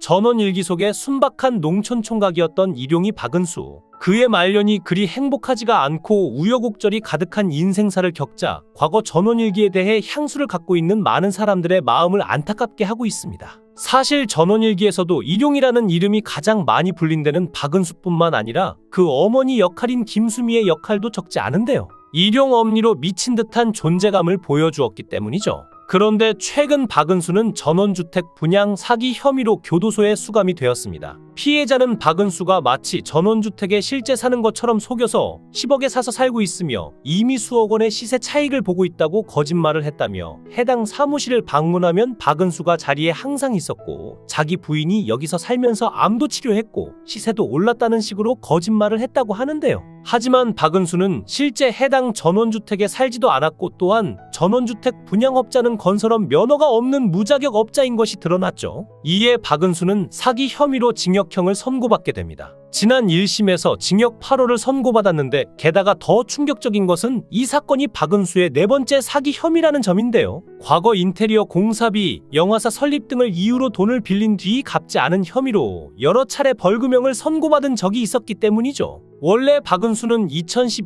전원일기 속의 순박한 농촌 총각이었던 일용이 박은수. 그의 말년이 그리 행복하지가 않고 우여곡절이 가득한 인생사를 겪자 과거 전원일기에 대해 향수를 갖고 있는 많은 사람들의 마음을 안타깝게 하고 있습니다. 사실 전원일기에서도 일용이라는 이름이 가장 많이 불린 데는 박은수뿐만 아니라 그 어머니 역할인 김수미의 역할도 적지 않은데요. 일용 엄니로 미친 듯한 존재감을 보여주었기 때문이죠. 그런데 최근 박은수는 전원주택 분양 사기 혐의로 교도소에 수감이 되었습니다. 피해자는 박은수가 마치 전원주택에 실제 사는 것처럼 속여서 10억에 사서 살고 있으며 이미 수억 원의 시세 차익을 보고 있다고 거짓말을 했다며 해당 사무실을 방문하면 박은수가 자리에 항상 있었고 자기 부인이 여기서 살면서 암도 치료했고 시세도 올랐다는 식으로 거짓말을 했다고 하는데요. 하지만 박은수는 실제 해당 전원주택에 살지도 않았고 또한 전원주택 분양업자는 건설업 면허가 없는 무자격 업자인 것이 드러났죠. 이에 박은수는 사기 혐의로 징역형을 선고받게 됩니다. 지난 1심에서 징역 8월을 선고받았는데 게다가 더 충격적인 것은 이 사건이 박은수의 네 번째 사기 혐의라는 점인데요. 과거 인테리어 공사비, 영화사 설립 등을 이유로 돈을 빌린 뒤 갚지 않은 혐의로 여러 차례 벌금형을 선고받은 적이 있었기 때문이죠. 원래 박은수는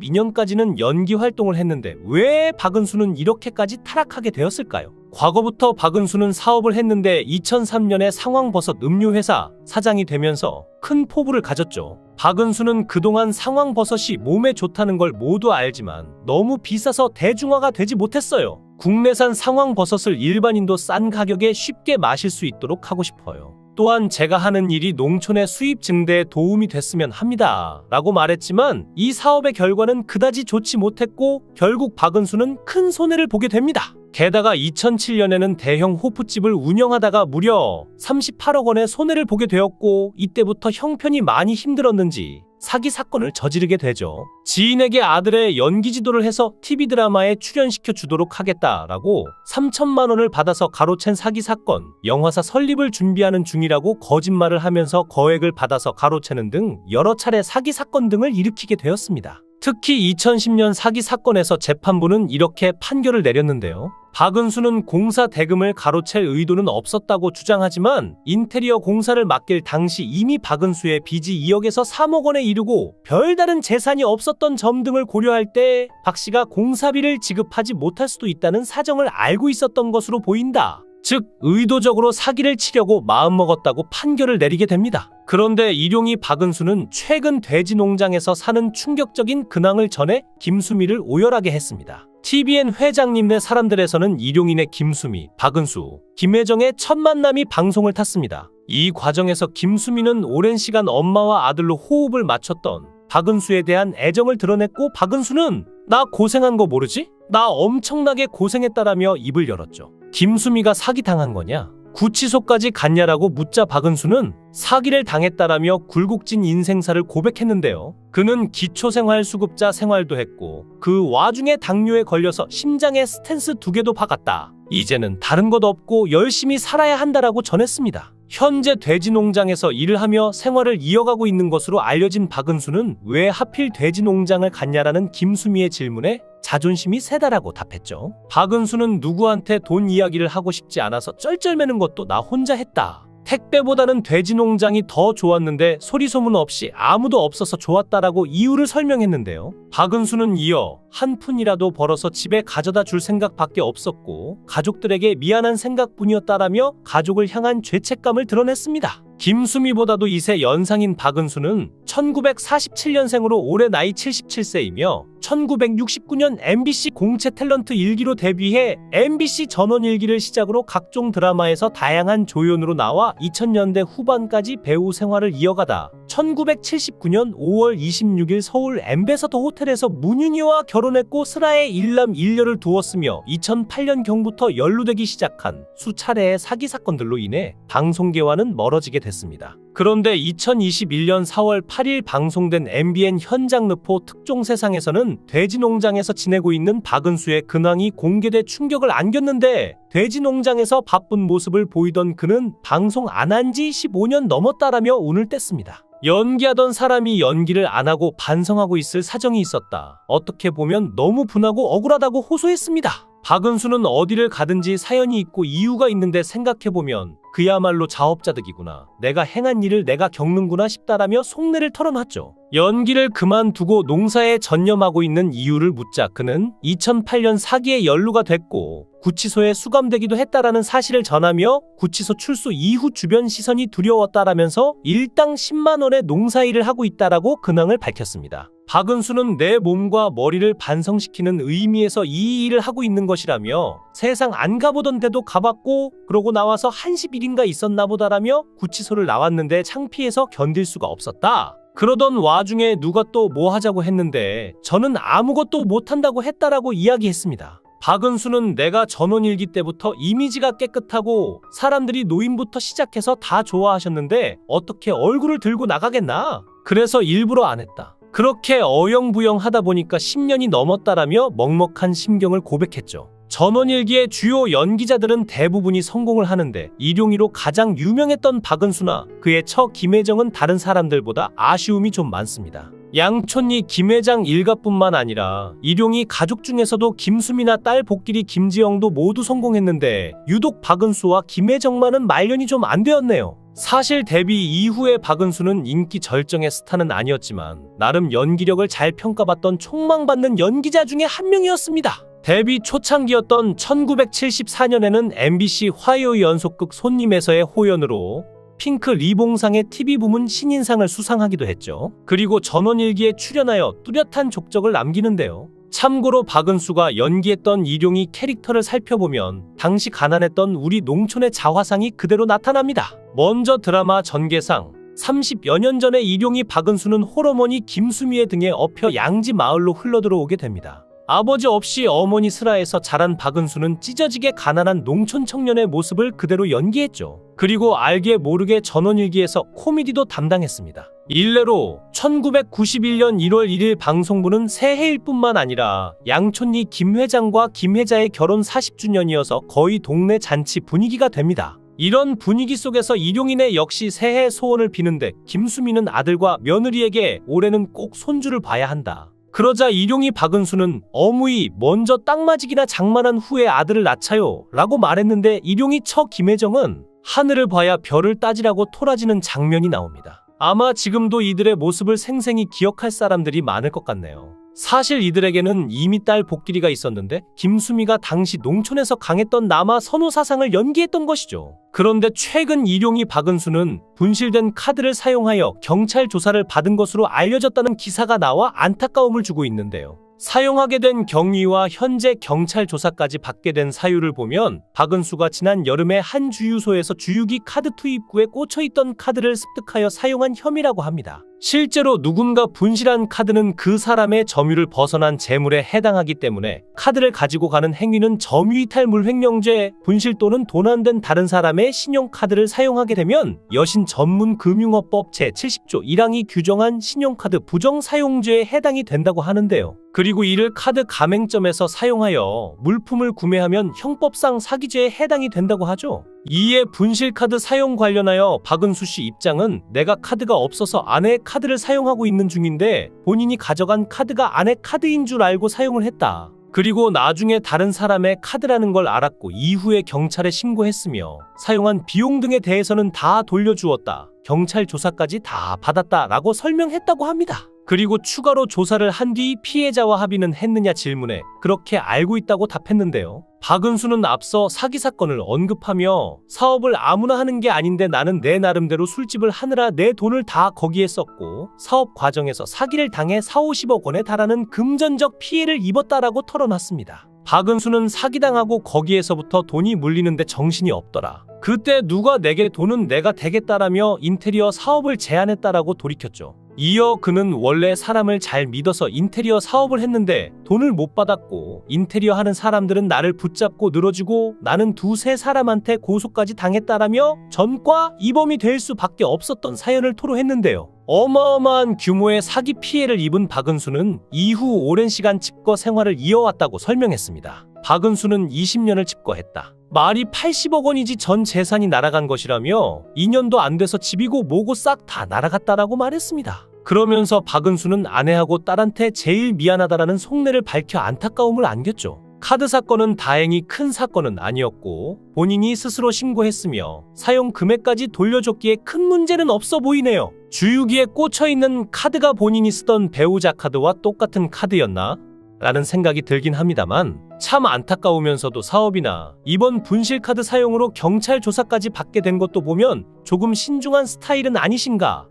2012년까지는 연기 활동을 했는데 왜 박은수는 이렇게까지 타락하게 되었을까요? 과거부터 박은수는 사업을 했는데 2003년에 상황버섯 음료회사 사장이 되면서 큰 포부를 가졌죠. 박은수는 그동안 상황버섯이 몸에 좋다는 걸 모두 알지만 너무 비싸서 대중화가 되지 못했어요. 국내산 상황버섯을 일반인도 싼 가격에 쉽게 마실 수 있도록 하고 싶어요. 또한 제가 하는 일이 농촌의 수입 증대에 도움이 됐으면 합니다. 라고 말했지만 이 사업의 결과는 그다지 좋지 못했고 결국 박은수는 큰 손해를 보게 됩니다. 게다가 2007년에는 대형 호프집을 운영하다가 무려 38억 원의 손해를 보게 되었고 이때부터 형편이 많이 힘들었는지 사기 사건을 저지르게 되죠. 지인에게 아들의 연기 지도를 해서 TV 드라마에 출연시켜 주도록 하겠다라고 3천만 원을 받아서 가로챈 사기 사건, 영화사 설립을 준비하는 중이라고 거짓말을 하면서 거액을 받아서 가로채는 등 여러 차례 사기 사건 등을 일으키게 되었습니다. 특히 2010년 사기 사건에서 재판부는 이렇게 판결을 내렸는데요. 박은수는 공사 대금을 가로챌 의도는 없었다고 주장하지만 인테리어 공사를 맡길 당시 이미 박은수의 빚이 2억에서 3억 원에 이르고 별다른 재산이 없었던 점 등을 고려할 때 박 씨가 공사비를 지급하지 못할 수도 있다는 사정을 알고 있었던 것으로 보인다. 즉 의도적으로 사기를 치려고 마음먹었다고 판결을 내리게 됩니다. 그런데 일용이 박은수는 최근 돼지 농장에서 사는 충격적인 근황을 전해 김수미를 오열하게 했습니다. TVN 회장님네 사람들에서는 일용인의 김수미, 박은수, 김혜정의 첫 만남이 방송을 탔습니다. 이 과정에서 김수미는 오랜 시간 엄마와 아들로 호흡을 맞췄던 박은수에 대한 애정을 드러냈고 박은수는 나 고생한 거 모르지? 나 엄청나게 고생했다라며 입을 열었죠. 김수미가 사기당한 거냐? 구치소까지 갔냐라고 묻자 박은수는 사기를 당했다라며 굴곡진 인생사를 고백했는데요. 그는 기초생활수급자 생활도 했고 그 와중에 당뇨에 걸려서 심장에 스텐스 2개도 박았다. 이제는 다른 것 없고 열심히 살아야 한다라고 전했습니다. 현재 돼지 농장에서 일을 하며 생활을 이어가고 있는 것으로 알려진 박은수는 왜 하필 돼지 농장을 갔냐라는 김수미의 질문에 자존심이 세다라고 답했죠. 박은수는 누구한테 돈 이야기를 하고 싶지 않아서 쩔쩔매는 것도 나 혼자 했다. 택배보다는 돼지 농장이 더 좋았는데 소리소문 없이 아무도 없어서 좋았다라고 이유를 설명했는데요. 박은수는 이어 한 푼이라도 벌어서 집에 가져다 줄 생각밖에 없었고 가족들에게 미안한 생각뿐이었다라며 가족을 향한 죄책감을 드러냈습니다. 김수미보다도 2세 연상인 박은수는 1947년생으로 올해 나이 77세이며 1969년 MBC 공채 탤런트 1기로 데뷔해 MBC 전원 1기를 시작으로 각종 드라마에서 다양한 조연으로 나와 2000년대 후반까지 배우 생활을 이어가다 1979년 5월 26일 서울 엠베서더 호텔에서 문윤희와 결혼했고 슬하에 일남 일녀를 두었으며 2008년경부터 연루되기 시작한 수차례의 사기 사건들로 인해 방송계와는 멀어지게 됐습니다. 그런데 2021년 4월 8일 방송된 MBN 현장르포 특종세상에서는 돼지 농장에서 지내고 있는 박은수의 근황이 공개돼 충격을 안겼는데 돼지 농장에서 바쁜 모습을 보이던 그는 방송 안 한 지 15년 넘었다라며 운을 뗐습니다. 연기하던 사람이 연기를 안 하고 반성하고 있을 사정이 있었다. 어떻게 보면 너무 분하고 억울하다고 호소했습니다. 박은수는 어디를 가든지 사연이 있고 이유가 있는데 생각해보면 그야말로 자업자득이구나. 내가 행한 일을 내가 겪는구나 싶다라며 속내를 털어놨죠. 연기를 그만두고 농사에 전념하고 있는 이유를 묻자 그는 2008년 사기에 연루가 됐고 구치소에 수감되기도 했다라는 사실을 전하며 구치소 출소 이후 주변 시선이 두려웠다라면서 일당 10만 원의 농사일을 하고 있다라고 근황을 밝혔습니다. 박은수는 내 몸과 머리를 반성시키는 의미에서 이 일을 하고 있는 것이라며 세상 안 가보던 데도 가봤고 그러고 나와서 한 10일인가 있었나 보다라며 구치소를 나왔는데 창피해서 견딜 수가 없었다. 그러던 와중에 누가 또 뭐 하자고 했는데 저는 아무것도 못한다고 했다라고 이야기했습니다. 박은수는 내가 전원일기 때부터 이미지가 깨끗하고 사람들이 노인부터 시작해서 다 좋아하셨는데 어떻게 얼굴을 들고 나가겠나? 그래서 일부러 안 했다. 그렇게 어영부영 하다 보니까 10년이 넘었다라며 먹먹한 심경을 고백했죠. 전원일기의 주요 연기자들은 대부분이 성공을 하는데 일용이로 가장 유명했던 박은수나 그의 처 김혜정은 다른 사람들보다 아쉬움이 좀 많습니다. 양촌리 김회장 일가뿐만 아니라 일용이 가족 중에서도 김수미나 딸 복길이 김지영도 모두 성공했는데 유독 박은수와 김혜정만은 말년이 좀 안 되었네요. 사실 데뷔 이후에 박은수는 인기 절정의 스타는 아니었지만 나름 연기력을 잘 평가받던 촉망받는 연기자 중에 한 명이었습니다. 데뷔 초창기였던 1974년에는 MBC 화요 연속극 손님에서의 호연으로 핑크 리봉상의 TV 부문 신인상을 수상하기도 했죠. 그리고 전원일기에 출연하여 뚜렷한 족적을 남기는데요. 참고로 박은수가 연기했던 일용이 캐릭터를 살펴보면 당시 가난했던 우리 농촌의 자화상이 그대로 나타납니다. 먼저 드라마 전개상 30여 년 전에 일용이 박은수는 홀어머니 김수미의 등에 업혀 양지 마을로 흘러들어오게 됩니다. 아버지 없이 어머니 슬하에서 자란 박은수는 찢어지게 가난한 농촌 청년의 모습을 그대로 연기했죠. 그리고 알게 모르게 전원일기에서 코미디도 담당했습니다. 일례로 1991년 1월 1일 방송부는 새해일 뿐만 아니라 양촌리 김 회장과 김 회자의 결혼 40주년이어서 거의 동네 잔치 분위기가 됩니다. 이런 분위기 속에서 일용이네 역시 새해 소원을 비는데 김수미는 아들과 며느리에게 올해는 꼭 손주를 봐야 한다. 그러자 일용이 박은수는 어무이 먼저 땅맞이기나 장만한 후에 아들을 낳자요 라고 말했는데 일용이 처 김혜정은 하늘을 봐야 별을 따지라고 토라지는 장면이 나옵니다. 아마 지금도 이들의 모습을 생생히 기억할 사람들이 많을 것 같네요. 사실 이들에게는 이미 딸 복길이가 있었는데 김수미가 당시 농촌에서 강했던 남아 선호 사상을 연기했던 것이죠. 그런데 최근 일용이 박은수는 분실된 카드를 사용하여 경찰 조사를 받은 것으로 알려졌다는 기사가 나와 안타까움을 주고 있는데요. 사용하게 된 경위와 현재 경찰 조사까지 받게 된 사유를 보면 박은수가 지난 여름에 한 주유소에서 주유기 카드 투입구에 꽂혀있던 카드를 습득하여 사용한 혐의라고 합니다. 실제로 누군가 분실한 카드는 그 사람의 점유를 벗어난 재물에 해당하기 때문에 카드를 가지고 가는 행위는 점유이탈물 횡령죄, 분실 또는 도난된 다른 사람의 신용카드를 사용하게 되면 여신전문금융업법 제70조 1항이 규정한 신용카드 부정사용죄에 해당이 된다고 하는데요. 그리고 이를 카드 가맹점에서 사용하여 물품을 구매하면 형법상 사기죄에 해당이 된다고 하죠. 이에 분실카드 사용 관련하여 박은수 씨 입장은 내가 카드가 없어서 아내의 카드를 사용하고 있는 중인데 본인이 가져간 카드가 아내 카드인 줄 알고 사용을 했다. 그리고 나중에 다른 사람의 카드라는 걸 알았고 이후에 경찰에 신고했으며 사용한 비용 등에 대해서는 다 돌려주었다. 경찰 조사까지 다 받았다라고 설명했다고 합니다. 그리고 추가로 조사를 한 뒤 피해자와 합의는 했느냐 질문에 그렇게 알고 있다고 답했는데요. 박은수는 앞서 사기 사건을 언급하며 사업을 아무나 하는 게 아닌데 나는 내 나름대로 술집을 하느라 내 돈을 다 거기에 썼고 사업 과정에서 사기를 당해 40~50억 원에 달하는 금전적 피해를 입었다라고 털어놨습니다. 박은수는 사기당하고 거기에서부터 돈이 물리는데 정신이 없더라. 그때 누가 내게 돈은 내가 대겠다라며 인테리어 사업을 제안했다라고 돌이켰죠. 이어 그는 원래 사람을 잘 믿어서 인테리어 사업을 했는데 돈을 못 받았고 인테리어 하는 사람들은 나를 붙잡고 늘어주고 나는 두세 사람한테 고소까지 당했다라며 전과 이범이 될 수밖에 없었던 사연을 토로했는데요. 어마어마한 규모의 사기 피해를 입은 박은수는 이후 오랜 시간 집거 생활을 이어왔다고 설명했습니다. 박은수는 20년을 집거했다. 말이 80억 원이지 전 재산이 날아간 것이라며 2년도 안 돼서 집이고 뭐고 싹 다 날아갔다라고 말했습니다. 그러면서 박은수는 아내하고 딸한테 제일 미안하다라는 속내를 밝혀 안타까움을 안겼죠. 카드 사건은 다행히 큰 사건은 아니었고 본인이 스스로 신고했으며 사용 금액까지 돌려줬기에 큰 문제는 없어 보이네요. 주유기에 꽂혀있는 카드가 본인이 쓰던 배우자 카드와 똑같은 카드였나? 라는 생각이 들긴 합니다만 참 안타까우면서도 사업이나 이번 분실카드 사용으로 경찰 조사까지 받게 된 것도 보면 조금 신중한 스타일은 아니신가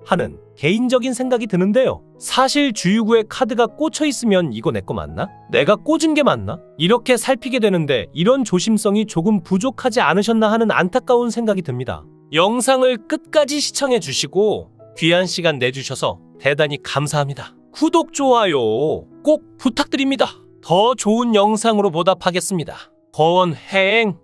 하는 개인적인 생각이 드는데요. 사실 주유구에 카드가 꽂혀 있으면 이거 내 거 맞나? 내가 꽂은 게 맞나? 이렇게 살피게 되는데 이런 조심성이 조금 부족하지 않으셨나 하는 안타까운 생각이 듭니다. 영상을 끝까지 시청해 주시고 귀한 시간 내주셔서 대단히 감사합니다. 구독, 좋아요 꼭 부탁드립니다. 더 좋은 영상으로 보답하겠습니다. 거원행